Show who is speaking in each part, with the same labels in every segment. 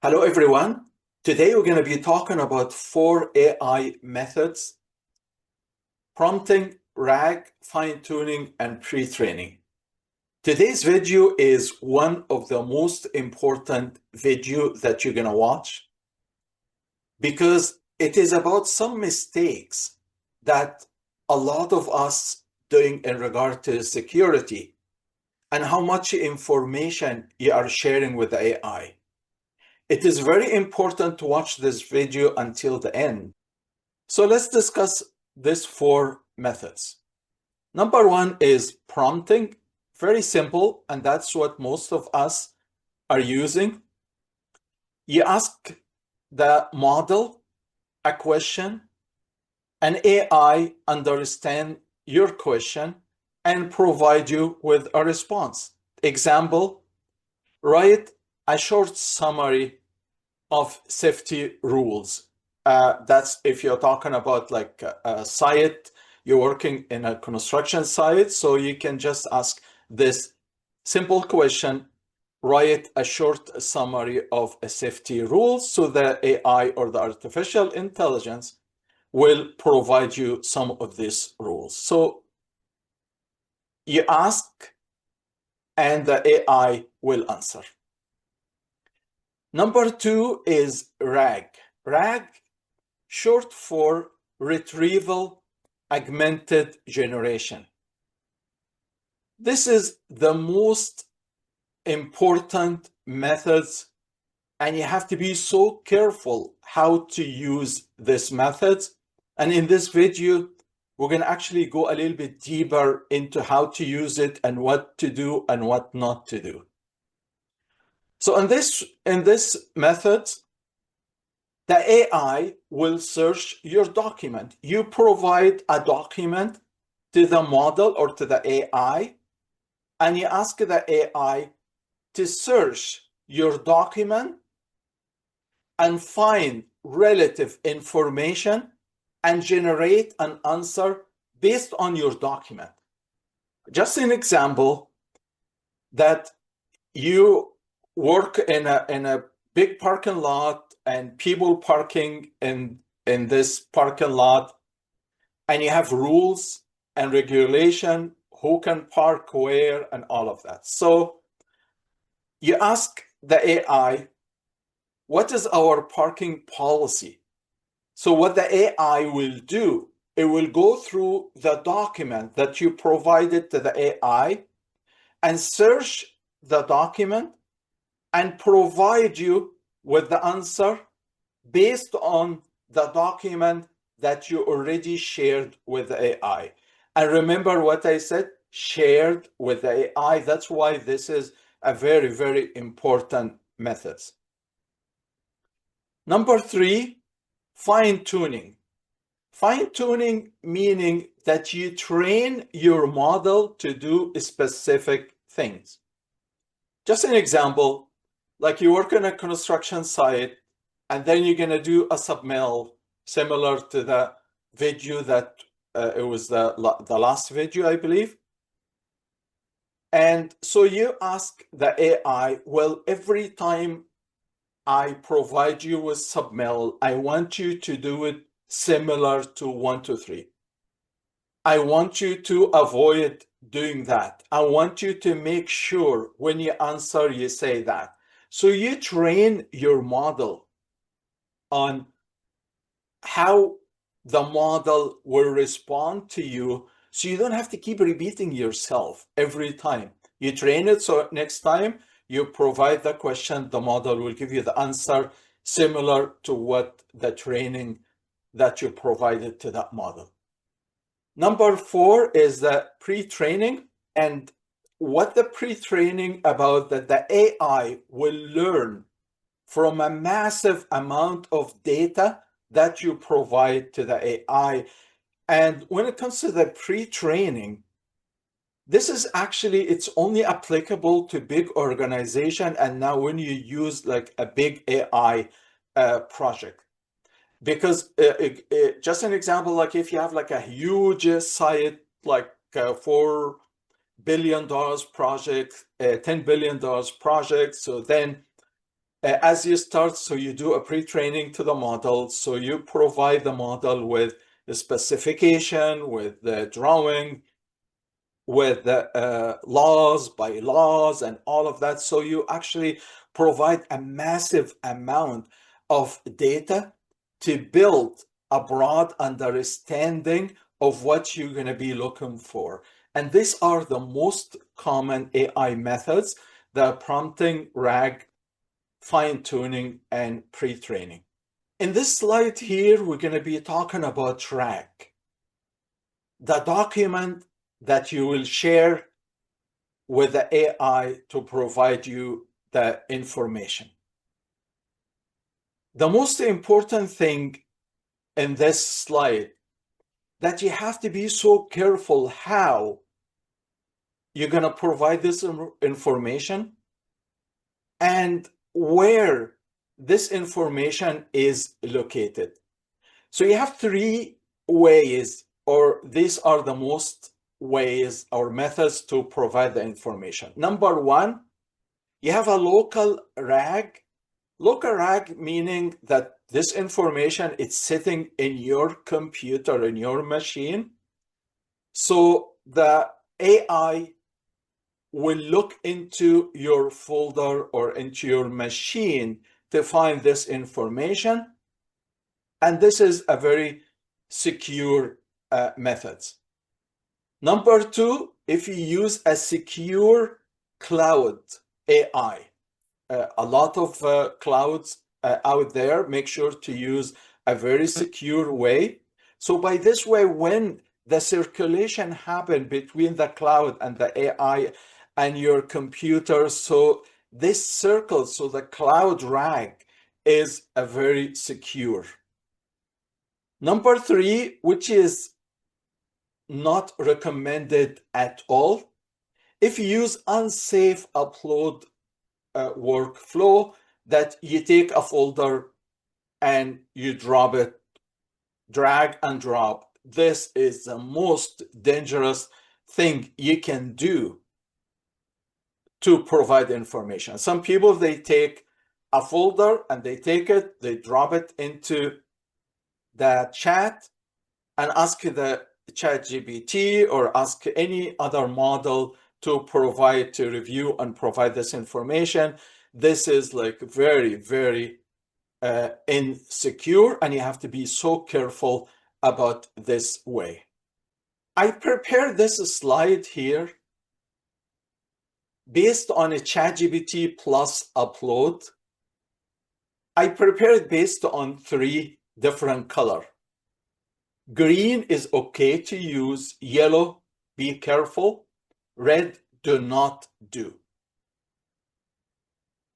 Speaker 1: Hello, everyone. Today, we're going to be talking about 4 AI methods: prompting, RAG, fine-tuning, and pre-training. Today's video is one of the most important videos that you're going to watch because it is about some mistakes that a lot of us doing in regard to security and how much information you are sharing with the AI. It is very important to watch this video until the end. So let's discuss these 4 methods. Number 1 is prompting. Very simple, and that's what most of us are using. You ask the model a question, and AI understand your question and provide you with a response. Example, write a short summary of safety rules. That's if you're talking about like a site, you're working in a construction site, so you can just ask this simple question, write a short summary of a safety rules, so the AI or the artificial intelligence will provide you some of these rules. So you ask and the AI will answer. Number 2 is RAG. RAG, short for Retrieval Augmented Generation. This is the most important methods, and you have to be so careful how to use this methods. And in this video, we're going to actually go a little bit deeper into how to use it and what to do and what not to do. So in this method, the AI will search your document. You provide a document to the model or to the AI, and you ask the AI to search your document and find relative information and generate an answer based on your document. Just an example that you work in a big parking lot and people parking in this parking lot, and you have rules and regulation, who can park where and all of that. So you ask the AI, what is our parking policy? So what the AI will do, it will go through the document that you provided to the AI and search the document and provide you with the answer based on the document that you already shared with the AI. And remember what I said, shared with the AI. That's why this is a very, very important method. Number 3, fine-tuning. Fine-tuning meaning that you train your model to do specific things. Just an example, like you work on a construction site, and then you're going to do a submill similar to the video that it was the last video, I believe. And so you ask the AI, well, every time I provide you with submill, I want you to do it similar to 1, 2, 3. I want you to avoid doing that. I want you to make sure when you answer, you say that. So you train your model on how the model will respond to you, so you don't have to keep repeating yourself every time. You train it, so next time you provide the question, the model will give you the answer similar to what the training that you provided to that model. Number 4 is the pre-training, and what the pre-training about that the AI will learn from a massive amount of data that you provide to the AI. And when it comes to the pre-training, this is actually, it's only applicable to big organization. And now when you use like a big AI project, because just an example, like if you have like a huge site, like $4 billion project, $10 billion project, so then as you start, so you do a pre-training to the model. So you provide the model with the specification, with the drawing, with the laws, bylaws, and all of that. So you actually provide a massive amount of data to build a broad understanding of what you're going to be looking for. And these are the most common AI methods: the prompting, RAG, fine-tuning, and pre-training. In this slide here, we're going to be talking about RAG, the document that you will share with the AI to provide you the information. The most important thing in this slide that you have to be so careful how you're going to provide this information and where this information is located. So you have three ways, or these are the most ways or methods to provide the information. Number one, you have a local RAG. Local RAG meaning that this information is sitting in your computer, in your machine. So the AI will look into your folder or into your machine to find this information. And this is a very secure method. Number two, if you use a secure cloud AI, a lot of clouds out there, make sure to use a very secure way. So by this way, when the circulation happens between the cloud and the AI and your computer, so this circle, so the cloud RAG is a very secure. Number three, which is not recommended at all, if you use unsafe upload workflow, that you take a folder and you drop it, drag and drop. This is the most dangerous thing you can do to provide information. Some people, they take a folder and they take it, they drop it into the chat and ask the ChatGPT or ask any other model to provide, to review and provide this information. This is like very, very insecure, and you have to be so careful about this way. I prepared this slide here based on a ChatGPT plus upload. I prepared based on three different colors. Green is okay to use, yellow, be careful, red, do not do.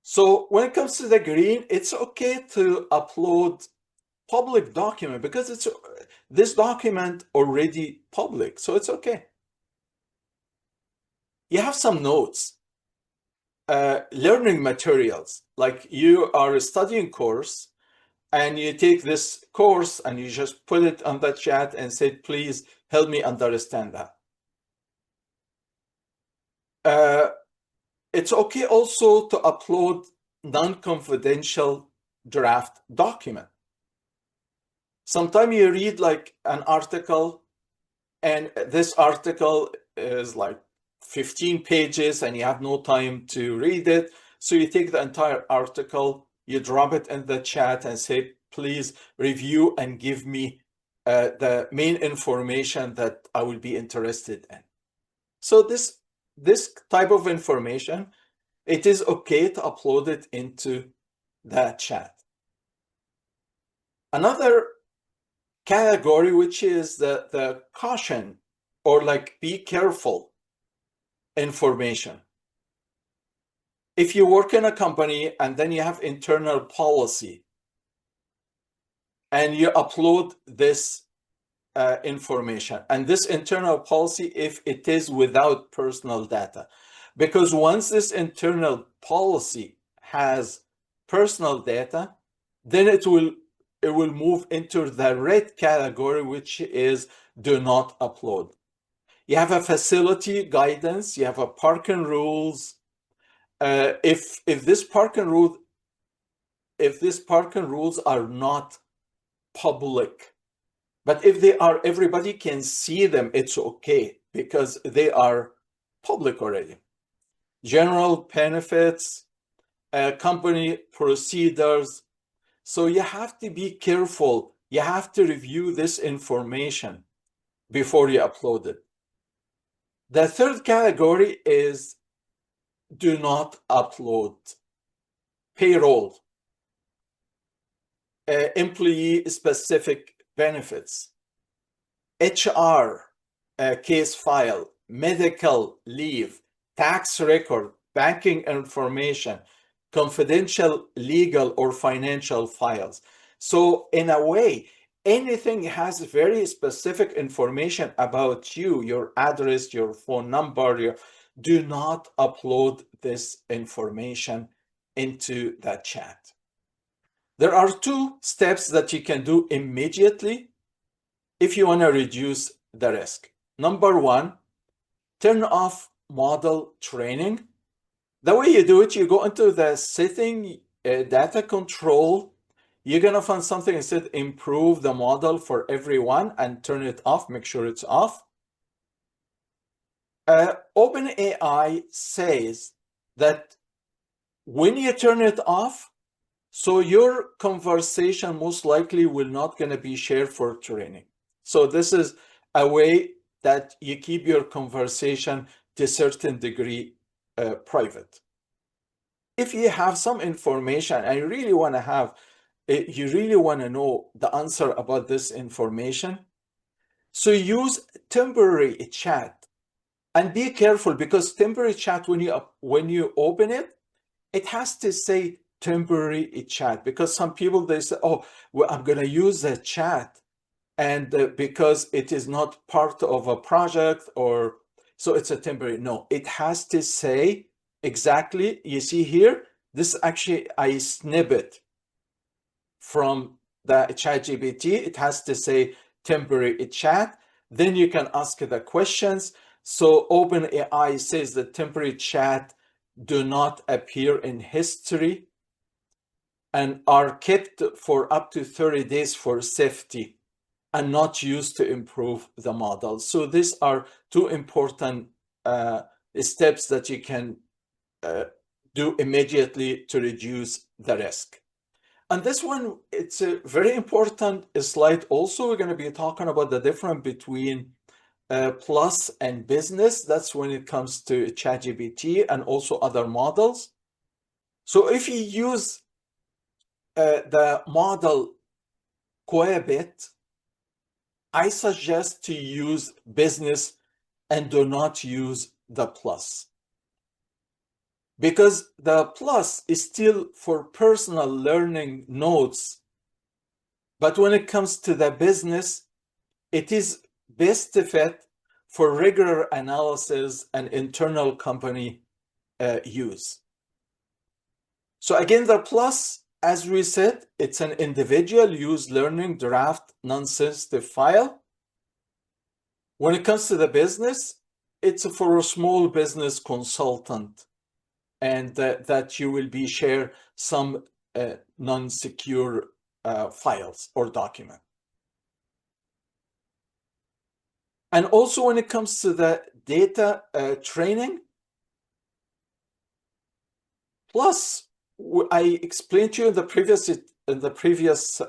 Speaker 1: So when it comes to the green, it's okay to upload public document because it's this document already public, so it's okay. You have some notes, learning materials, like you are a studying course and you take this course and you just put it on the chat and say, please help me understand that. It's okay also to upload non-confidential draft document. Sometimes you read like an article and this article is like 15 pages and you have no time to read it. So you take the entire article, you drop it in the chat and say, please review and give me the main information that I will be interested in. So this type of information, it is okay to upload it into the chat. Another category, which is the caution or like be careful information. If you work in a company and then you have internal policy and you upload this information, and this internal policy, if it is without personal data, because once this internal policy has personal data, then it will move into the red category, which is do not upload. You have a facility guidance, you have a parking rules. If this parking rule if these parking rules are not public. But if they are, everybody can see them, it's okay because they are public already. General benefits, company procedures. So you have to be careful. You have to review this information before you upload it. The third category is do not upload. Payroll, employee-specific benefits, HR case file, medical leave, tax record, banking information, confidential legal or financial files. So in a way, anything has very specific information about you, your address, your phone number, do not upload this information into that chat. There are two steps that you can do immediately if you want to reduce the risk. Number one, turn off model training. The way you do it, you go into the setting, data control. You're going to find something that said improve the model for everyone and turn it off. Make sure it's off. OpenAI says that when you turn it off, so your conversation most likely will not going to be shared for training. So this is a way that you keep your conversation to a certain degree private. If you have some information and you really want to have, you really want to know the answer about this information, so use temporary chat and be careful because temporary chat, when you open it, it has to say temporary chat because some people, they say, oh, well, I'm going to use the chat and because it is not part of a project or so it's a temporary. No, it has to say exactly, you see here, this actually I snippet from the ChatGPT. It has to say temporary chat. Then you can ask the questions. So OpenAI says that temporary chat do not appear in history and are kept for up to 30 days for safety and not used to improve the model. So these are two important steps that you can do immediately to reduce the risk. And this one, it's a very important slide. Also, we're going to be talking about the difference between plus and business. That's when it comes to ChatGPT and also other models. So if you use the model quite a bit, I suggest to use business and do not use the plus. Because the plus is still for personal learning notes. But when it comes to the business, it is best fit for regular analysis and internal company use. So again, the plus, as we said, it's an individual use learning draft non-sensitive file. When it comes to the business, it's for a small business consultant and that you will be share some non-secure files or document. And also when it comes to the data training, plus I explained to you in the previous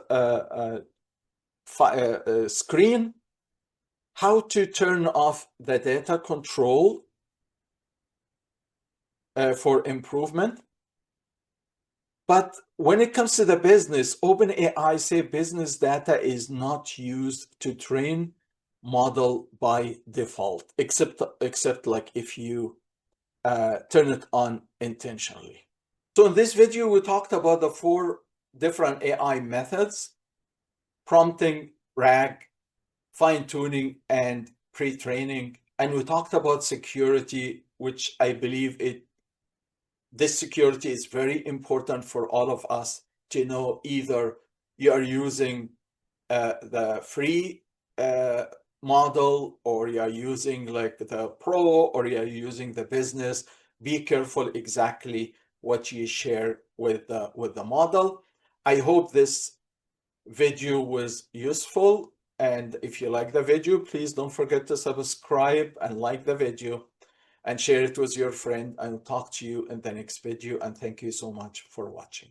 Speaker 1: screen how to turn off the data control for improvement. But when it comes to the business, OpenAI say business data is not used to train model by default, except like if you turn it on intentionally. So in this video, we talked about the 4 different AI methods: prompting, RAG, fine-tuning, and pre-training. And we talked about security, which I believe this security is very important for all of us to know. Either you are using the free model, or you are using like the pro, or you are using the business. Be careful exactly what you share with the model. I hope this video was useful. And if you like the video, please don't forget to subscribe and like the video and share it with your friend. I'll talk to you in the next video. And thank you so much for watching.